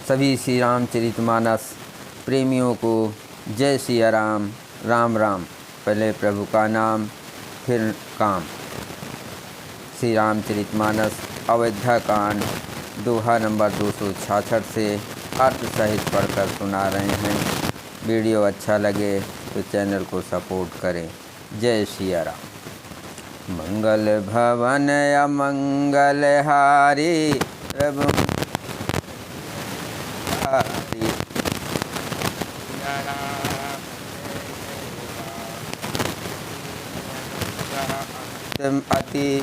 सभी श्री रामचरितमानस प्रेमियों को जय सिया राम। राम राम। पहले प्रभु का नाम फिर काम। श्री रामचरितमानस अयोध्या कांड दोहा नंबर 266 से अर्थ सहित पढ़कर सुना रहे हैं। वीडियो अच्छा लगे तो चैनल को सपोर्ट करें। जय सिया राम। मंगल भवन अमंगल हारी प्रभु अति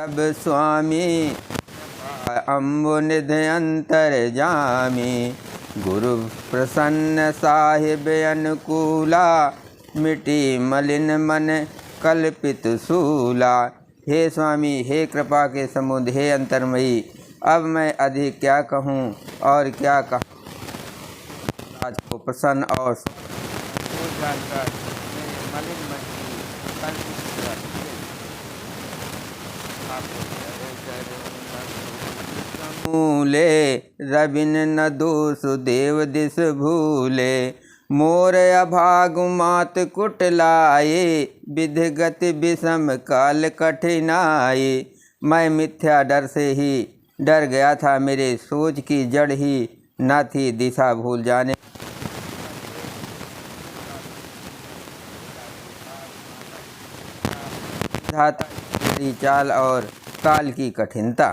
अब स्वामी अम्बु निधि अंतर जामी। गुरु प्रसन्न साहिब अनुकूला मिटी मलिन मन कल्पित सूला। हे स्वामी, हे कृपा के समुद्र, हे अंतर्मयी, अब मैं अधिक क्या कहूँ और क्या कहूँ। आज को प्रसन्न और जानकर मेरे मलिन मन की कल्पित मूले रबिन न दोष देव दिस भूले। मोर अभाग मात कुटलाए विधिगत विषम काल कठिनाई। मैं मिथ्या डर से ही डर गया था, मेरे सोच की जड़ ही न थी दिशा भूल जाने। चाल और काल की कठिनता।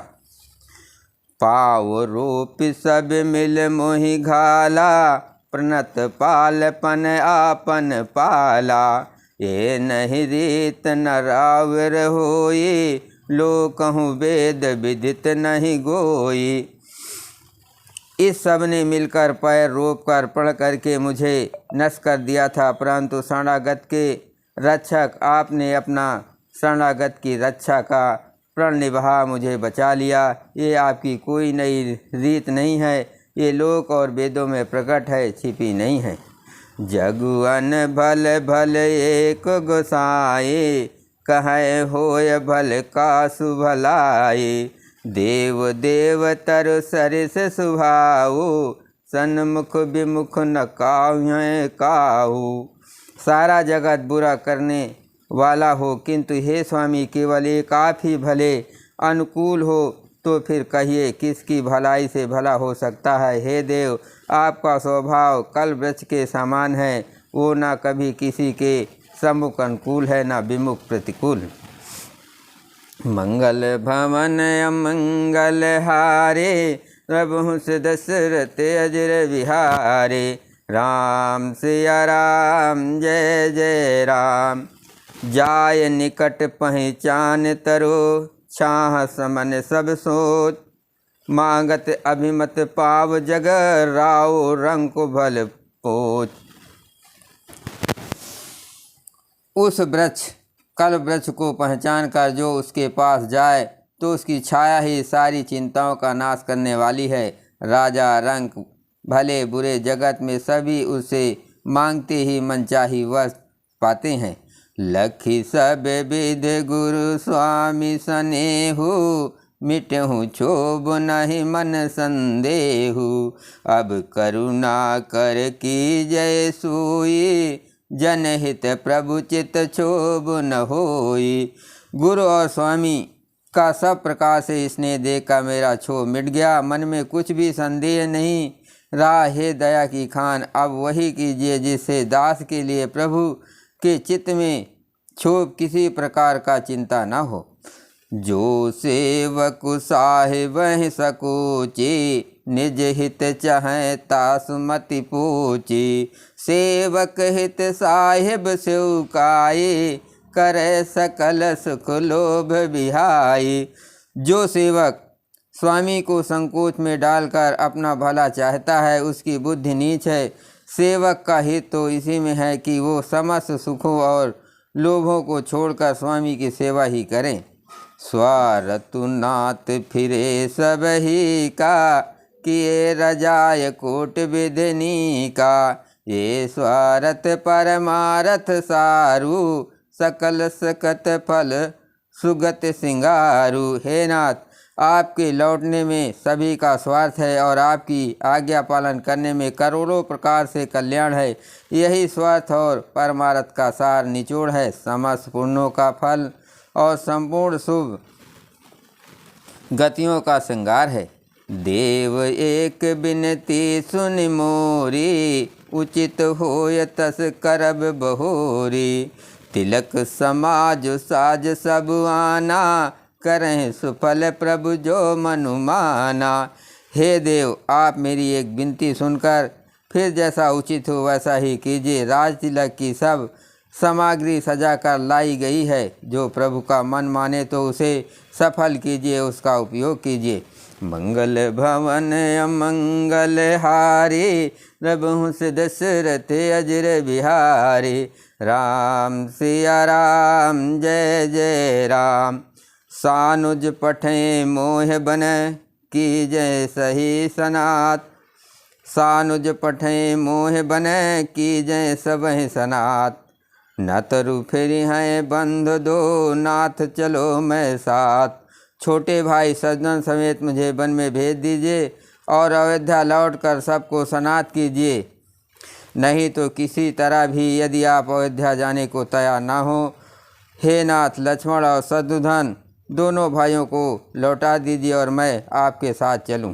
पाव रूप सब मिल मोहि घाला प्रणत पालपन आपन पाला। ये नहीं रीत न रावर होई लोकहु वेद विदित नहीं गोई। इस सब ने मिलकर पैर रोप कर पढ़ करके मुझे नष्ट कर दिया था, परंतु शरणागत के रक्षक आपने अपना शरणागत की रक्षा का प्रण निभा मुझे बचा लिया। ये आपकी कोई नई रीत नहीं है, ये लोक और वेदों में प्रकट है, छिपी नहीं है। जगुअन भल भल एक गोसाई कहे होय भल कासु भलाई। देव देव तरु सरिस सुभाऊ सन्मुख विमुख न काहू काहू। सारा जगत बुरा करने वाला हो, किंतु हे स्वामी केवल एक आप ही भले अनुकूल हो, तो फिर कहिए किसकी भलाई से भला हो सकता है। हे देव, आपका स्वभाव कल वृक्ष के समान है, वो ना कभी किसी के सम्मुख अनुकूल है ना विमुख प्रतिकूल। मंगल भवन अमंगल हारे प्रभु दशरथ अजर विहारे। राम सिया राम जय जय राम। जाय निकट पहचान तरो छाह समन सब सोच। मांगत अभिमत पाव जग राव रंग को भल पोच। उस वृक्ष कल वृक्ष को पहचान कर जो उसके पास जाए तो उसकी छाया ही सारी चिंताओं का नाश करने वाली है। राजा रंक भले बुरे जगत में सभी उसे मांगते ही मनचाही वस्तु पाते हैं। लखी सब विध गुरु स्वामी सनेहु मिटहु क्षोभ नहीं मन संदेहु। अब करुणा कर की जय सोई जनहित प्रभु चित क्षोभ न होई। गुरु और स्वामी का सब प्रकार से स्नेह देखकर मेरा क्षोभ मिट गया, मन में कुछ भी संदेह नहीं रहा। हे दया की खान, अब वही कीजिए जिससे दास के लिए प्रभु के चित्त में क्षोभ किसी प्रकार का चिंता न हो। जो सेवक साहिब सकोचे निज हित चाहे तासुमति पोचे। सेवक हित साहिब सेवकाये करे सकल सुख लोभ बिहाई। जो सेवक स्वामी को संकोच में डालकर अपना भला चाहता है उसकी बुद्धि नीच है। सेवक का हित तो इसी में है कि वो समस्त सुखों और लोभों को छोड़कर स्वामी की सेवा ही करें। स्वारतु नाथ फिरे सब ही का, किए रजाय कोट विधिनी का। ये स्वारथ परमारथ सारू, सकल सकत फल सुगत सिंगारू। हे नाथ, आपके लौटने में सभी का स्वार्थ है और आपकी आज्ञा पालन करने में करोड़ों प्रकार से कल्याण है। यही स्वार्थ और परमार्थ का सार निचोड़ है। समस्त पुण्यों का फल और संपूर्ण शुभ गतियों का श्रृंगार है। देव एक बिनती सुन मोरी, उचित होय तस करब बहोरी। तिलक समाज साज सब आना, करें सुफल प्रभु जो मनुमाना। हे देव, आप मेरी एक विनती सुनकर फिर जैसा उचित हो वैसा ही कीजिए। राज तिलक की सब सामग्री सजा कर लाई गई है। जो प्रभु का मन माने तो उसे सफल कीजिए, उसका उपयोग कीजिए। मंगल भवन अमंगल हारी, प्रभु से दशरथ अजर बिहारी। राम सिया राम जय जय राम। सानुज पठे मोह बन, की जय सही सनात। सानुज पठे मोह बन, की जय सब सनात। न तरु फिर हैं बंध दो, नाथ चलो मैं साथ। छोटे भाई सज्जन समेत मुझे वन में भेज दीजिए और अयोध्या लौटकर सबको सनात कीजिए। नहीं तो किसी तरह भी यदि आप अयोध्या जाने को तैयार ना हो, हे नाथ, लक्ष्मण और शत्रुघ्न दोनों भाइयों को लौटा दीजिए और मैं आपके साथ चलूं।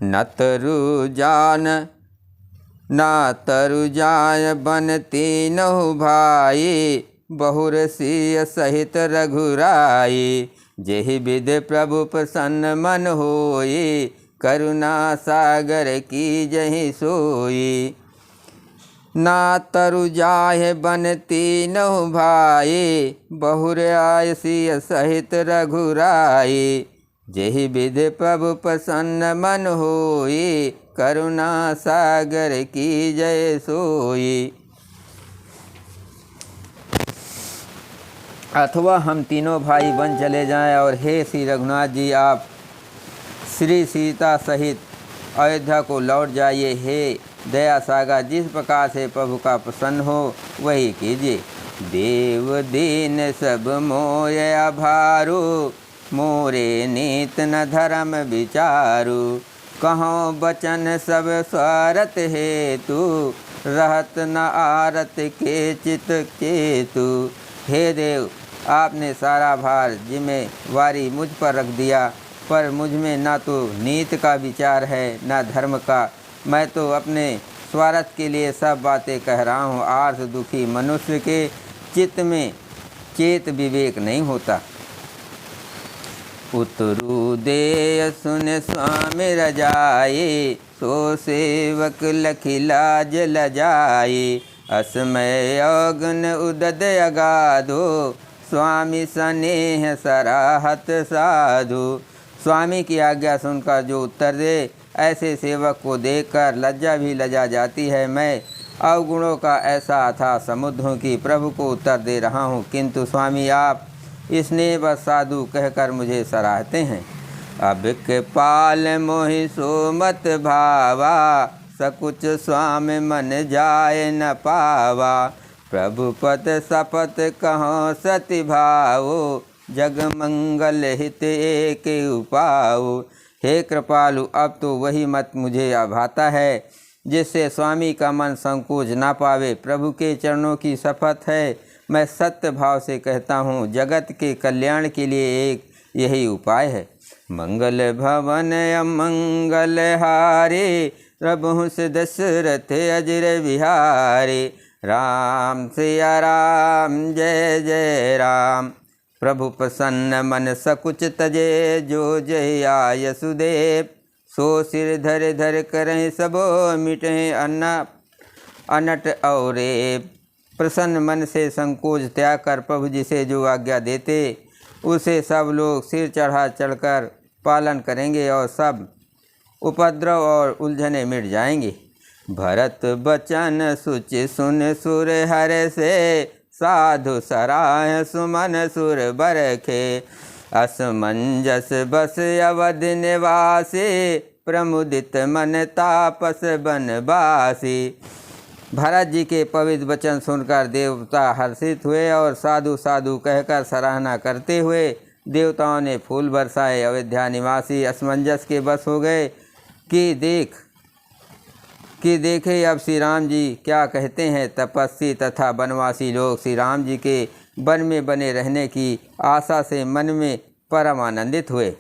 न तरु जान बन तीनों भाई, बहुर सिय सहित रघुराई। जेहि विध प्रभु प्रसन्न मन होई, करुणा सागर की जहि सोई। ना तरु जाय बन तीनों भाई, बहुर आय सिय सहित रघुराई। जेहि विध प्रभु प्रसन्न मन होई, करुणा सागर की जय सोई। अथवा हम तीनों भाई वन चले जाएं और हे श्री रघुनाथ जी, आप श्री सीता सहित अयोध्या को लौट जाइए। हे दया सागर, जिस प्रकार से प्रभु का प्रसन्न हो वही कीजिए। देव दीन सब मोय आभारू, मोरे नीत न धर्म विचारू। कहो बचन सब स्वारथ हेतु, रहत न आरत के चित केतु। हे देव, आपने सारा भार जिम्मेवारी मुझ पर रख दिया, पर मुझ में ना तो नीत का विचार है ना धर्म का। मैं तो अपने स्वार्थ के लिए सब बातें कह रहा हूँ। आर्थ दुखी मनुष्य के चित्त में चेत विवेक नहीं होता। उतरु देय सुन स्वामी रजाए, सो सेवक लखी लाज लजाए। असमय अगन उदद अगाधो, स्वामी स्नेह सराहत साधु। स्वामी की आज्ञा सुनकर जो उत्तर दे, ऐसे सेवक को देखकर लज्जा भी लजा जाती है। मैं अवगुणों का ऐसा अथाह समुद्र हूँ कि प्रभु को उत्तर दे रहा हूँ, किंतु स्वामी आप स्नेह व साधु कहकर मुझे सराहते हैं। अब के पाल मोहि सो मत भावा, सकुच स्वामी मन जाय न पावा। प्रभु पद शपथ कहो सति भावो, जग मंगल हित एक उपाओ। हे कृपालु, अब तो वही मत मुझे भाता है जिससे स्वामी का मन संकोच ना पावे। प्रभु के चरणों की शपथ है, मैं सत्य भाव से कहता हूँ, जगत के कल्याण के लिए एक यही उपाय है। मंगल भवन अमंगल हारे, प्रभु से दशरथ अजर बिहारे। राम सिया राम जय जय राम। प्रभु प्रसन्न मन सकुच तजे, जो जय आय सुदेव। सो सिर धर धर करें सबो, मिटे अनट औरे। प्रसन्न मन से संकोच त्याग कर प्रभु जी से जो आज्ञा देते, उसे सब लोग सिर चढ़ा चढ़कर पालन करेंगे और सब उपद्रव और उलझने मिट जाएंगे। भरत बचन सुचि सुन सुर हर से, साधु सराय सुमन सुर बरखे। असमंजस बस अवध निवासी, प्रमुदित मन तापस बनवासी। भरत जी के पवित्र वचन सुनकर देवता हर्षित हुए और साधु साधु कहकर सराहना करते हुए देवताओं ने फूल बरसाए। अयोध्या निवासी असमंजस के बस हो गए कि देखे अब श्री राम जी क्या कहते हैं। तपस्वी तथा वनवासी लोग श्री राम जी के वन में बने रहने की आशा से मन में परम आनंदित हुए।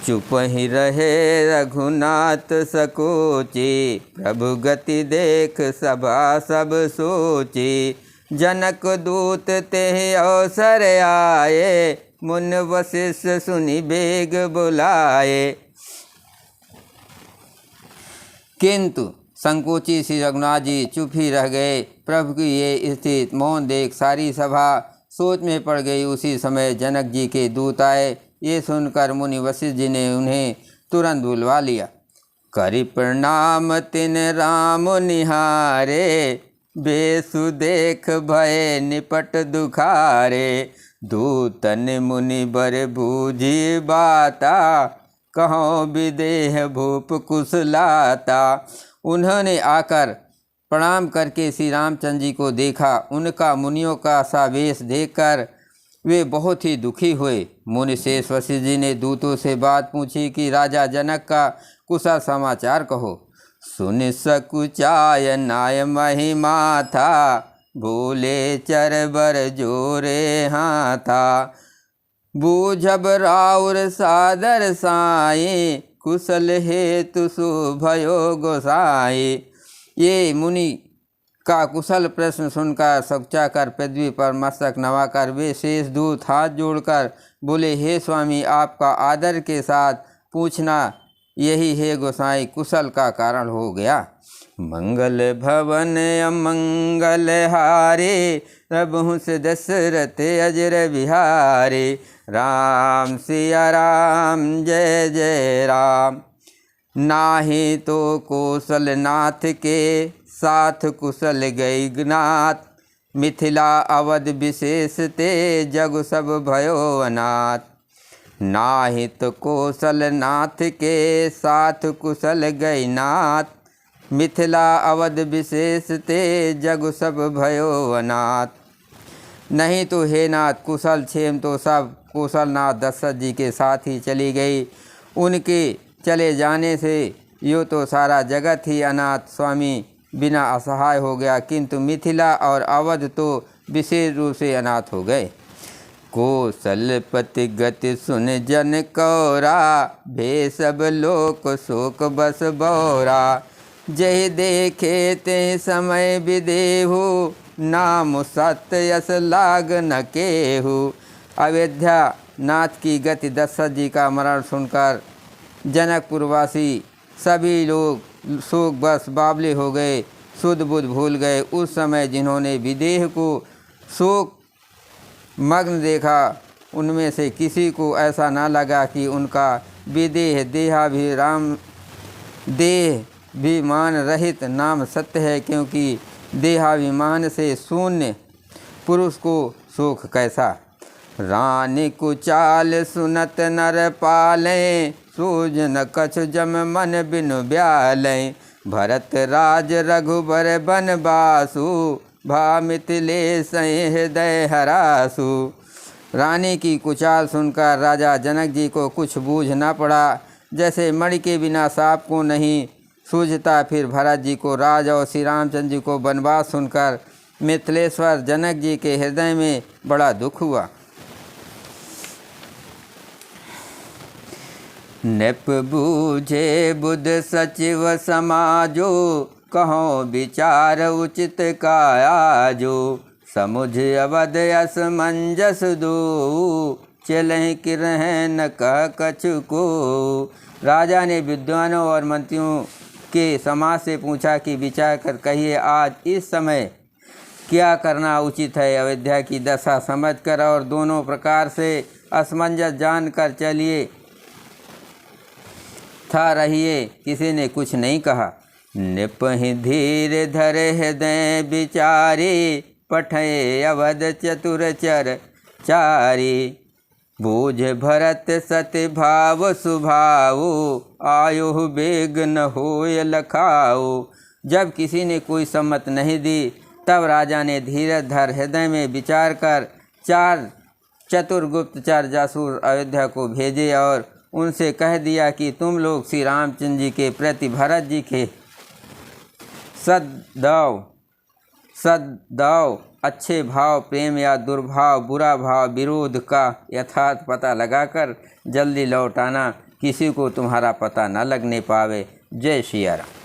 चुप ही रहे रघुनाथ सकोची, प्रभु गति देख सभा सब सोची। जनक दूत ते अवसर आए, मुन वशिष्ठ सुनि बेग बुलाए। किंतु संकोची श्री रघुनाथ जी चुप ही रह गए। प्रभु की ये स्थिति मौन देख सारी सभा सोच में पड़ गई। उसी समय जनक जी के दूत आए। ये सुनकर मुनि वशिष्ठ जी ने उन्हें तुरंत बुलवा लिया। करि प्रणाम तिन राम निहारे, बेसु देख भय निपट दुखारे। दूतन मुनि बर बूझी बाता, कहो विदेह भूप कुशलाता। उन्होंने आकर प्रणाम करके श्री रामचंद्र जी को देखा। उनका मुनियों का सा वेश देखकर वे बहुत ही दुखी हुए। मुनि शेष वशिष्ठ जी ने दूतों से बात पूछी कि राजा जनक का कुशल समाचार कहो। सुन सकुचाय नाय महिमा था, भूले चरबर जोरे हाथा। बूझब राउर सादर साई, कुशल हेतु सुभयो गोसाई। ये मुनि का कुशल प्रश्न सुनकर सकुचाकर पृथ्वी पर मस्तक नवाकर वे शेष दूत हाथ जोड़कर बोले, हे स्वामी, आपका आदर के साथ पूछना यही है गोसाई कुशल का कारण हो गया। मंगल भवन अमंगल हारे, प्रभु से दशरथ अजर बिहारे। राम सिया राम जय जय राम। नाही तो कौशल नाथ के, साथ कुशल गई ज्ञात। मिथिला अवध विशेष ते, जग सब भयो अनाथ। नाहित कौशल नाथ के, साथ कुशल गई नाथ। मिथिला अवध विशेष ते, जग सब भयो अनाथ। नहीं तो हे नाथ, कुशल क्षेम तो सब कौशलनाथ दशरथ जी के साथ ही चली गई। उनके चले जाने से यो तो सारा जगत ही अनाथ स्वामी बिना असहाय हो गया, किंतु मिथिला और अवध तो विशेष रूप से अनाथ हो गए। कौशलपति गति सुन जन कौरा, भे सब लोक शोक बस बौरा। जय देखे ते समय विदेहु, नाम सत्य यस लाग न केहु। अयोध्या नाथ की गति दशरथ जी का मरण सुनकर जनकपुरवासी सभी लोग शोक बस बावले हो गए, शुद्ध बुद्ध भूल गए। उस समय जिन्होंने विदेह को शोक मग्न देखा, उनमें से किसी को ऐसा ना लगा कि उनका विदेह देहाभिराम देह विमान रहित नाम सत्य है, क्योंकि देहाभिमान से शून्य पुरुष को शोक कैसा। रानी कुचाल सुनत नर पालें, सूझ न कछु जम मन बिनु ब्यालें। भरत राज रघुबर बनवासु, भा मिथिलेश हृदय हरासु। रानी की कुचाल सुनकर राजा जनक जी को कुछ बूझ न पड़ा। जैसे मणि के बिना सांप को नहीं सूझता, फिर भरत जी को राज और श्री रामचंद्र जी को वनवास सुनकर मिथिलेश्वर जनक जी के हृदय में बड़ा दुख हुआ। नृप बूझे बुध सचिव समाजो, कहो विचार उचित कायाजो। समुझ अवध असमंजस दो, चलें किरह न कह कछु को। राजा ने विद्वानों और मंत्रियों के समाज से पूछा कि विचार कर कहिए, आज इस समय क्या करना उचित है। अयोध्या की दशा समझकर और दोनों प्रकार से असमंजस जानकर चलिए था रहिए। किसी ने कुछ नहीं कहा। नृप ही धीर धर हृदय विचारे, पठय अवध चतुर चर चारी। बूझ भरत सत्य भाव सुभाऊ, आयु बेग न होय लखाऊ। जब किसी ने कोई सम्मत नहीं दी, तब राजा ने धीरज धर हृदय में विचार कर 4 चतुर गुप्तचर जासूस अयोध्या को भेजे और उनसे कह दिया कि तुम लोग श्री रामचंद्र जी के प्रति भरत जी के सद्भाव, अच्छे भाव, प्रेम या दुर्भाव, बुरा भाव, विरोध का यथार्थ पता लगाकर जल्दी लौट आना, किसी को तुम्हारा पता न लगने पावे। जय सिया राम।